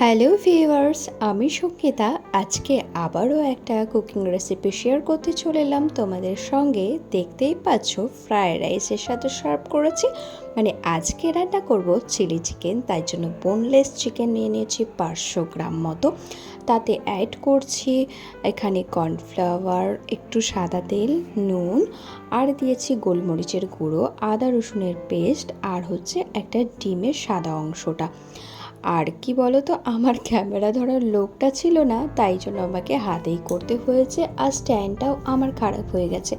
Hello viewers, আমি সঙ্গীতা। আজকে আবারও একটা কুকিং রেসিপি শেয়ার করতে চলে এলাম তোমাদের সঙ্গে। দেখতেই পাচ্ছ ফ্রায়েড রাইসের সাথে সার্ভ করেছি। আজকে রান্না করব চিলি চিকেন, তাই জন্য বোনলেস চিকেন নিয়ে নিয়েছি 500 গ্রাম মতো। তাতে অ্যাড করছি এখানে কর্নফ্লাওয়ার, একটু সাদা তেল, নুন, আর দিয়েছি গোলমরিচের গুঁড়ো, আদা রসুনের পেস্ট, আর হচ্ছে একটা ডিমের সাদা অংশটা। আর কি বলো তো, আমার ক্যামেরা ধরার লোকটা ছিল না, তাই জন্য আমাকে হাতেই করতে হয়েছে, আর স্ট্যান্ডটাও আমার খারাপ হয়ে গেছে।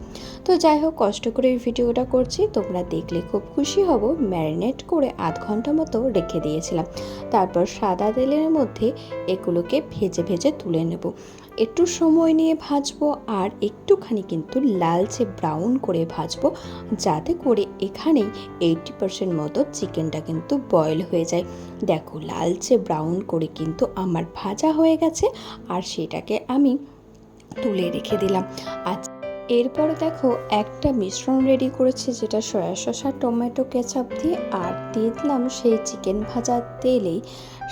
তো যাই হোক, কষ্ট করে এই ভিডিওটা করছি, তোমরা দেখলে খুব খুশি হব। ম্যারিনেট করে আধ ঘন্টা মতো রেখে দিয়েছিলাম। তারপর সাদা তেলের মধ্যে এগুলোকে ভেজে ভেজে তুলে নেব। একটু সময় নিয়ে ভাজবো, আর একটুখানি কিন্তু লালচে ব্রাউন করে ভাজবো, যাতে করে এখানেই 80% মতো চিকেনটা কিন্তু বয়েল হয়ে যায়। দেখো, লালচে ব্রাউন করে কিন্তু আমার ভাজা হয়ে গেছে, আর সেটাকে আমি তুলে রেখে দিলাম। আচ্ছা, এরপর দেখো একটা মিশ্রণ রেডি করেছি, যেটা সয়া সস আর টমেটো কেচাপ দিয়ে, আর দিয়ে দিলাম সেই চিকেন ভাজার তেলেই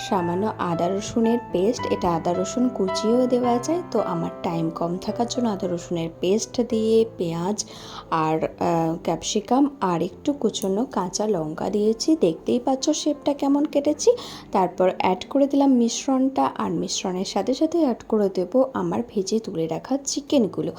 সামান্য আদা রসুনের পেস্ট। এটা আদা রসুন কুচিয়েও দেওয়া যায়, তো আমার টাইম কম থাকার জন্য আদা রসুনের পেস্ট দিয়ে পেঁয়াজ আর ক্যাপসিকাম আর একটু কুচনো কাঁচা লঙ্কা দিয়েছি। দেখতেই পাচ্ছ শেপটা কেমন কেটেছি। তারপর অ্যাড করে দিলাম মিশ্রণটা, আর মিশ্রণের সাথে সাথে অ্যাড করে দেবো আমার ভেজে তুলে রাখা চিকেনগুলো।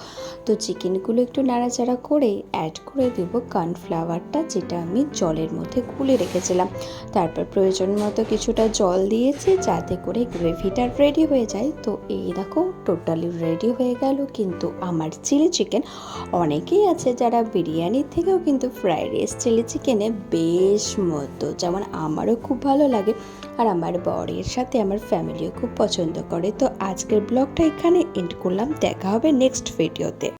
তো চিকেনগুলো একটু নাড়াচাড়া করে অ্যাড করে দেবো কর্নফ্লাওয়ারটা, যেটা আমি জলের মধ্যে গুলে রেখেছিলাম। তারপর প্রয়োজন মতো কিছুটা জল দিয়েছি, যাতে করে গ্রেভিটা রেডি হয়ে যায়। তো এই দেখো, টোটালি রেডি হয়ে গেল কিন্তু আমার চিলি চিকেন। অনেকেই আছে যারা বিরিয়ানির থেকেও কিন্তু ফ্রাইড রাইস চিলি চিকেনে বেশ মতো, যেমন আমারও খুব ভালো লাগে, আর আমার বরের সাথে আমার ফ্যামিলিও খুব পছন্দ করে। তো আজকের ব্লগটা এখানে এন্ড করলাম। দেখা হবে নেক্সট ভিডিওতে।